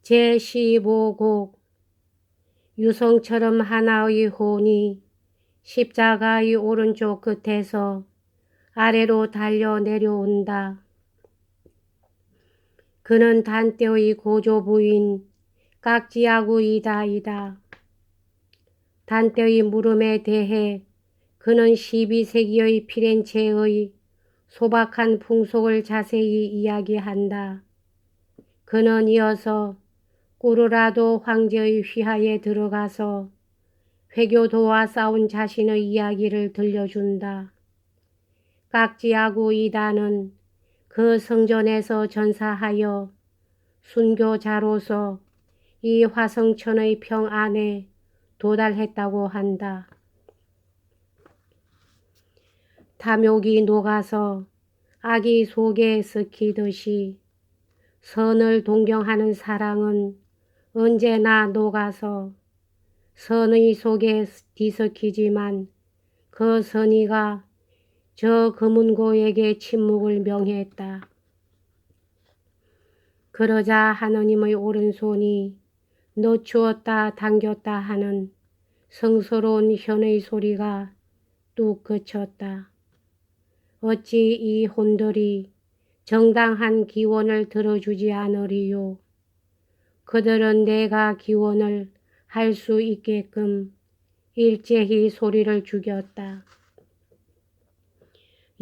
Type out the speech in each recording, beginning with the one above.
제15곡 유성처럼 하나의 혼이 십자가의 오른쪽 끝에서 아래로 달려 내려온다. 그는 단떼의 고조 부인 깍지아구이다이다. 단떼의 물음에 대해 그는 12세기의 피렌체의 소박한 풍속을 자세히 이야기한다. 그는 이어서 꾸르라도 황제의 휘하에 들어가서 회교도와 싸운 자신의 이야기를 들려준다. 깍지아구이다는 그 성전에서 전사하여 순교자로서 이 화성천의 평안에 도달했다고 한다. 탐욕이 녹아서 아기 속에 섞이듯이 선을 동경하는 사랑은 언제나 녹아서 선의 속에 뒤섞이지만 그 선의가 저 금은고에게 침묵을 명했다. 그러자 하느님의 오른손이 늦추었다 당겼다 하는 성스러운 현의 소리가 뚝 그쳤다. 어찌 이 혼들이 정당한 기원을 들어주지 않으리요. 그들은 내가 기원을 할 수 있게끔 일제히 소리를 죽였다.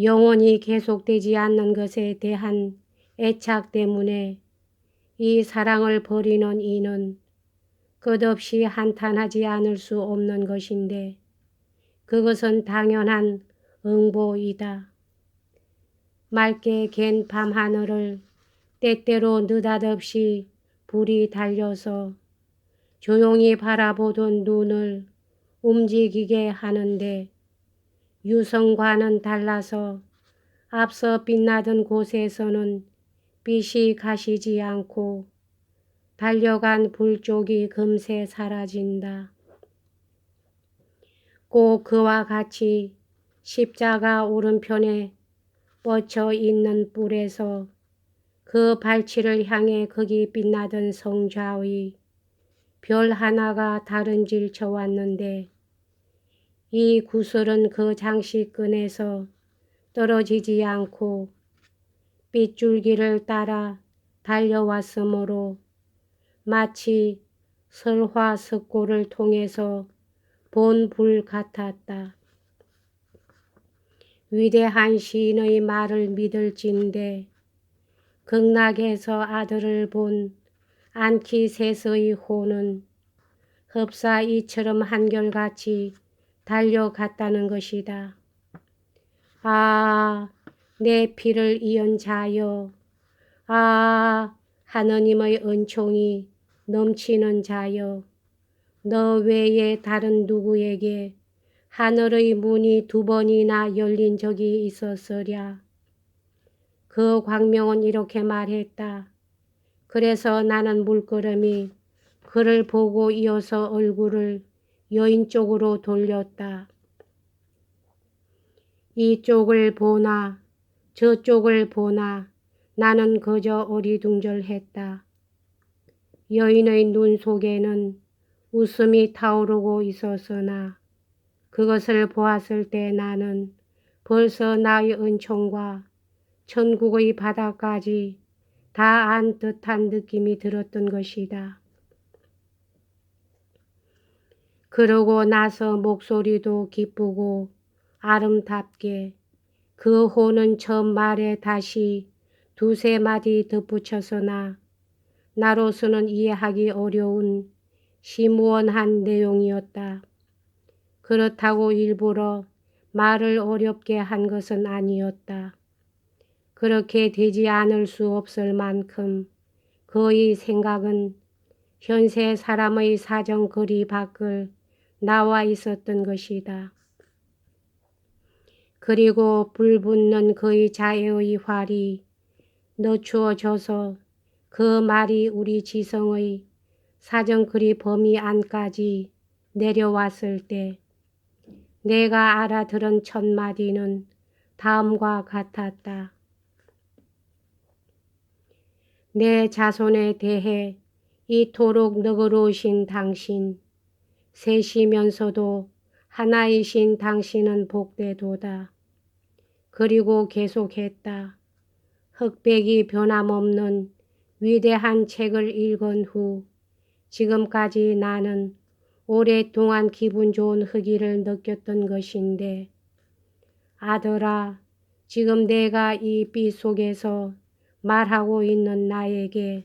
영원히 계속되지 않는 것에 대한 애착 때문에 이 사랑을 버리는 이는 끝없이 한탄하지 않을 수 없는 것인데 그것은 당연한 응보이다. 맑게 갠 밤하늘을 때때로 느닷없이 불이 달려서 조용히 바라보던 눈을 움직이게 하는데 유성과는 달라서 앞서 빛나던 곳에서는 빛이 가시지 않고 달려간 불쪽이 금세 사라진다. 꼭 그와 같이 십자가 오른편에 뻗쳐 있는 뿔에서 그 발치를 향해 거기 빛나던 성좌의 별 하나가 다른질 쳐왔는데 이 구슬은 그 장식끈에서 떨어지지 않고 빗줄기를 따라 달려왔으므로 마치 설화석고를 통해서 본 불 같았다. 위대한 시인의 말을 믿을진데 극락에서 아들을 본 안키세스의 호는 흡사 이처럼 한결같이 달려갔다는 것이다. 아, 내 피를 이은 자여, 아, 하느님의 은총이 넘치는 자여, 너 외에 다른 누구에게 하늘의 문이 2번이나 열린 적이 있었으랴. 그 광명은 이렇게 말했다. 그래서 나는 물끄러미 그를 보고 이어서 얼굴을 여인 쪽으로 돌렸다. 이쪽을 보나 저쪽을 보나 나는 그저 어리둥절했다. 여인의 눈 속에는 웃음이 타오르고 있었으나 그것을 보았을 때 나는 벌써 나의 은총과 천국의 바다까지 다 안 듯한 느낌이 들었던 것이다. 그러고 나서 목소리도 기쁘고 아름답게 그 호는 처음 말에 다시 2~3마디 덧붙였으나 나로서는 이해하기 어려운 심오한 내용이었다. 그렇다고 일부러 말을 어렵게 한 것은 아니었다. 그렇게 되지 않을 수 없을 만큼 그의 생각은 현세 사람의 사정 거리 밖을 나와 있었던 것이다. 그리고 불붙는 그의 자애의 활이 늦추어져서 그 말이 우리 지성의 사정거리 범위 안까지 내려왔을 때 내가 알아들은 첫 마디는 다음과 같았다. 내 자손에 대해 이토록 너그러우신 당신, 셋이면서도 하나이신 당신은 복되도다. 그리고 계속했다. 흑백이 변함없는 위대한 책을 읽은 후 지금까지 나는 오랫동안 기분 좋은 흐기를 느꼈던 것인데, 아들아, 지금 내가 이 빛 속에서 말하고 있는 나에게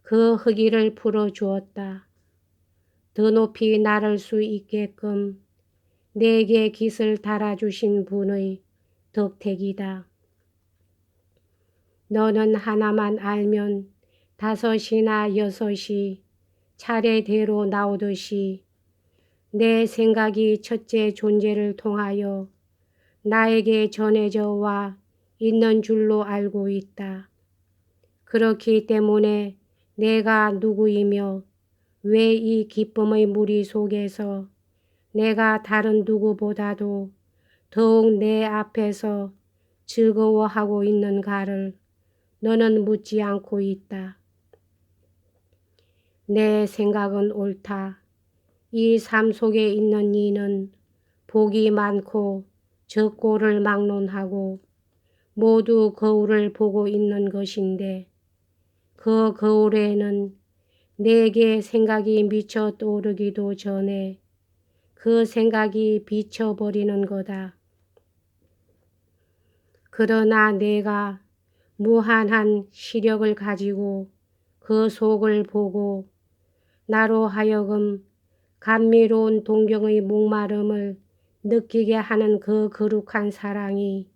그 흐기를 풀어주었다. 더 높이 나를 수 있게끔 내게 깃을 달아주신 분의 덕택이다. 너는 하나만 알면 다섯이나 여섯이 차례대로 나오듯이 내 생각이 첫째 존재를 통하여 나에게 전해져 와 있는 줄로 알고 있다. 그렇기 때문에 내가 누구이며 왜 이 기쁨의 무리 속에서 내가 다른 누구보다도 더욱 내 앞에서 즐거워하고 있는가를 너는 묻지 않고 있다. 내 생각은 옳다. 이 삶 속에 있는 이는 복이 많고 적고를 막론하고 모두 거울을 보고 있는 것인데, 그 거울에는 내게 생각이 미쳐 떠오르기도 전에 그 생각이 비쳐버리는 거다. 그러나 내가 무한한 시력을 가지고 그 속을 보고 나로 하여금 감미로운 동경의 목마름을 느끼게 하는 그 거룩한 사랑이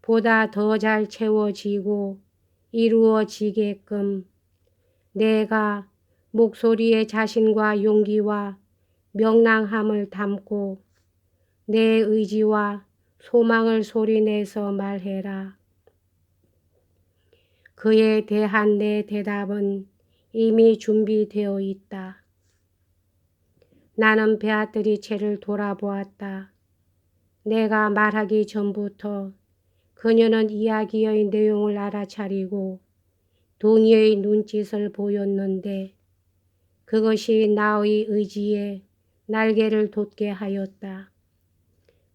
보다 더 잘 채워지고 이루어지게끔 내가 목소리에 자신과 용기와 명랑함을 담고 내 의지와 소망을 소리내서 말해라. 그에 대한 내 대답은 이미 준비되어 있다. 나는 베아트리체를 돌아보았다. 내가 말하기 전부터 그녀는 이야기의 내용을 알아차리고 동의의 눈짓을 보였는데, 그것이 나의 의지에 날개를 돋게 하였다.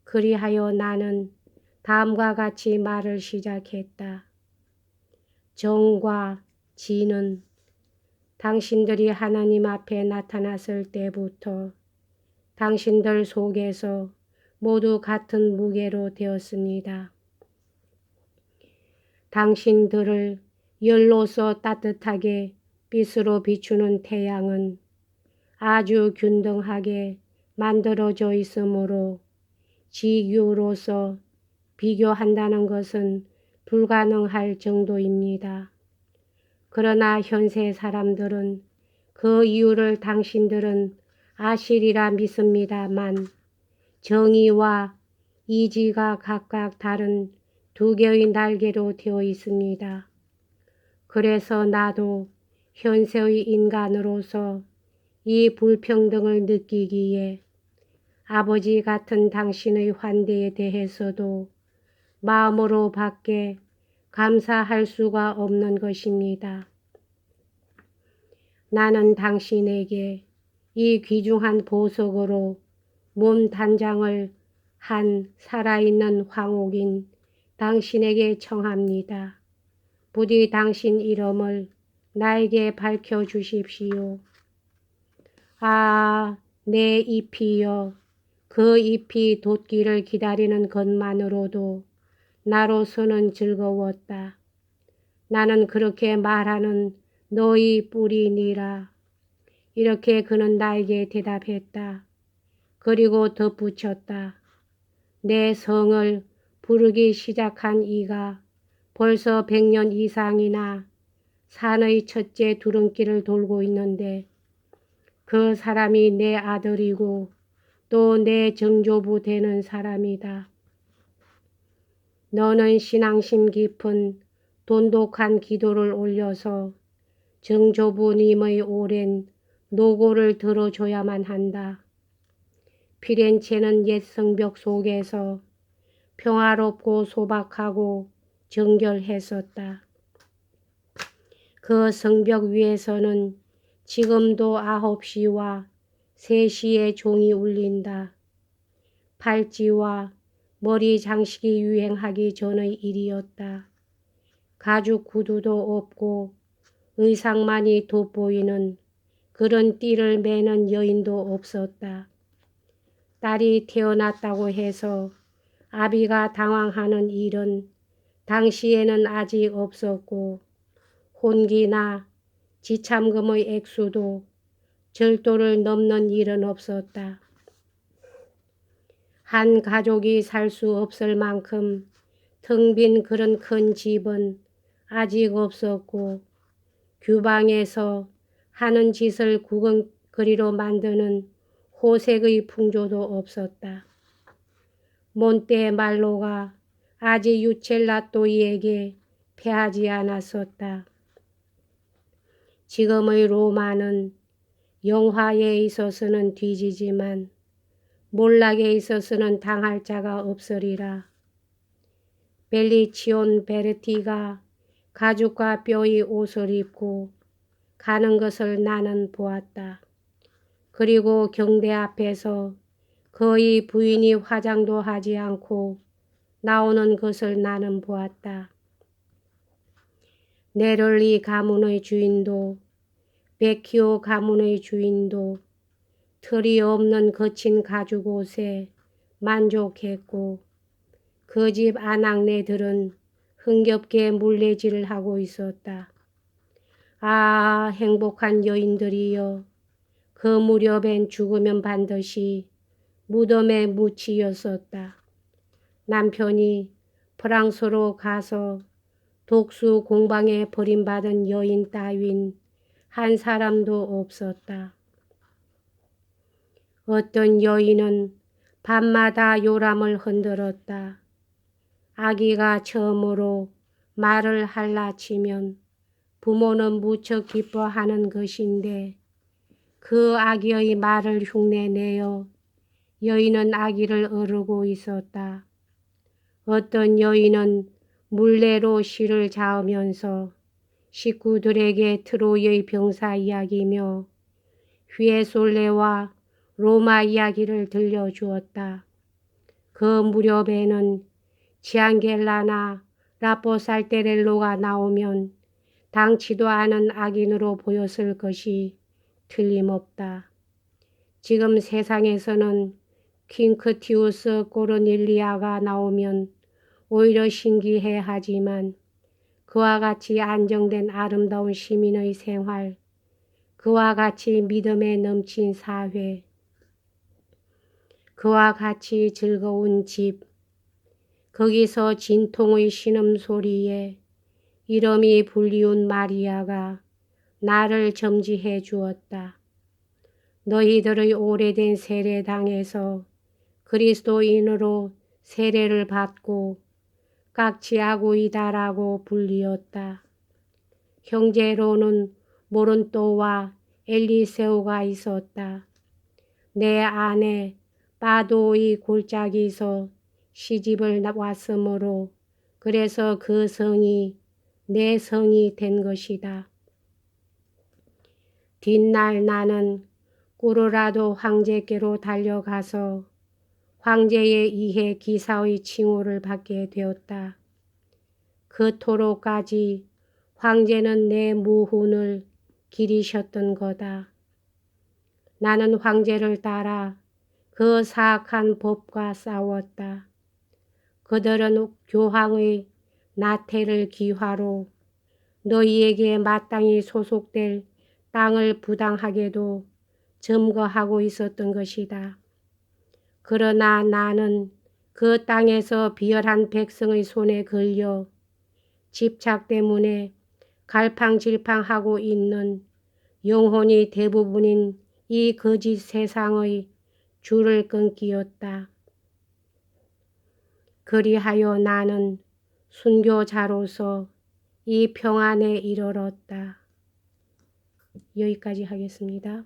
그리하여 나는 다음과 같이 말을 시작했다. 정과 진은 당신들이 하나님 앞에 나타났을 때부터 당신들 속에서 모두 같은 무게로 되었습니다. 당신들을 열로서 따뜻하게 빛으로 비추는 태양은 아주 균등하게 만들어져 있으므로 지구로서 비교한다는 것은 불가능할 정도입니다. 그러나 현세 사람들은 그 이유를 당신들은 아시리라 믿습니다만, 정의와 이지가 각각 다른 두 개의 날개로 되어 있습니다. 그래서 나도 현세의 인간으로서 이 불평등을 느끼기에 아버지 같은 당신의 환대에 대해서도 마음으로 밖에 감사할 수가 없는 것입니다. 나는 당신에게 이 귀중한 보석으로 몸 단장을 한 살아있는 황옥인 당신에게 청합니다. 부디 당신 이름을 나에게 밝혀주십시오. 아, 내 잎이여, 그 잎이 돋기를 기다리는 것만으로도 나로서는 즐거웠다. 나는 그렇게 말하는 너희 뿌리니라. 이렇게 그는 나에게 대답했다. 그리고 덧붙였다. 내 성을 부르기 시작한 이가 벌써 100년 이상이나 산의 첫째 두른길을 돌고 있는데, 그 사람이 내 아들이고 또 내 정조부 되는 사람이다. 너는 신앙심 깊은 돈독한 기도를 올려서 정조부님의 오랜 노고를 들어줘야만 한다. 피렌체는 옛 성벽 속에서 평화롭고 소박하고 정결했었다. 그 성벽 위에서는 지금도 9시와 3시의 종이 울린다. 팔찌와 머리 장식이 유행하기 전의 일이었다. 가죽 구두도 없고 의상만이 돋보이는 그런 띠를 매는 여인도 없었다. 딸이 태어났다고 해서 아비가 당황하는 일은 당시에는 아직 없었고 혼기나 지참금의 액수도 절도를 넘는 일은 없었다. 한 가족이 살 수 없을 만큼 텅 빈 그런 큰 집은 아직 없었고 규방에서 하는 짓을 구경거리로 만드는 호색의 풍조도 없었다. 몬테말로가 아직 유첼라또이에게 패하지 않았었다. 지금의 로마는 영화에 있어서는 뒤지지만 몰락에 있어서는 당할 자가 없으리라. 벨리치온 베르티가 가죽과 뼈의 옷을 입고 가는 것을 나는 보았다. 그리고 경대 앞에서 거의 부인이 화장도 하지 않고 나오는 것을 나는 보았다. 네럴리 가문의 주인도 베키오 가문의 주인도 털이 없는 거친 가죽 옷에 만족했고 그 집 아낙네들은 흥겹게 물레질을 하고 있었다. 아, 행복한 여인들이여, 그 무렵엔 죽으면 반드시 무덤에 묻히였었다. 남편이 프랑스로 가서 독수 공방에 버림받은 여인 따윈 한 사람도 없었다. 어떤 여인은 밤마다 요람을 흔들었다. 아기가 처음으로 말을 할라치면 부모는 무척 기뻐하는 것인데 그 아기의 말을 흉내내어 여인은 아기를 어르고 있었다. 어떤 여인은 물레로 실을 저으면서 식구들에게 트로이의 병사 이야기며 휘에솔레와 로마 이야기를 들려주었다. 그 무렵에는 지앙겔라나 라포살테렐로가 나오면 당치도 않은 악인으로 보였을 것이 틀림없다. 지금 세상에서는 퀸크티우스 고르닐리아가 나오면 오히려 신기해하지만 그와 같이 안정된 아름다운 시민의 생활, 그와 같이 믿음에 넘친 사회, 그와 같이 즐거운 집, 거기서 진통의 신음소리에 이름이 불리운 마리아가 나를 점지해 주었다. 너희들의 오래된 세례당에서 그리스도인으로 세례를 받고 깍지아구이다라고 불리었다. 형제로는 모른토와 엘리세오가 있었다. 내 아내 바도의 골짜기에서 시집을 왔으므로 그래서 그 성이 내 성이 된 것이다. 뒷날 나는 꾸르라도 황제께로 달려가서 황제에 의해 기사의 칭호를 받게 되었다. 그토록까지 황제는 내 무훈을 기리셨던 거다. 나는 황제를 따라 그 사악한 법과 싸웠다. 그들은 교황의 나태를 기화로 너희에게 마땅히 소속될 땅을 부당하게도 점거하고 있었던 것이다. 그러나 나는 그 땅에서 비열한 백성의 손에 걸려 집착 때문에 갈팡질팡하고 있는 영혼이 대부분인 이 거짓 세상의 줄을 끊기었다. 그리하여 나는 순교자로서 이 평안에 이르렀다. 여기까지 하겠습니다.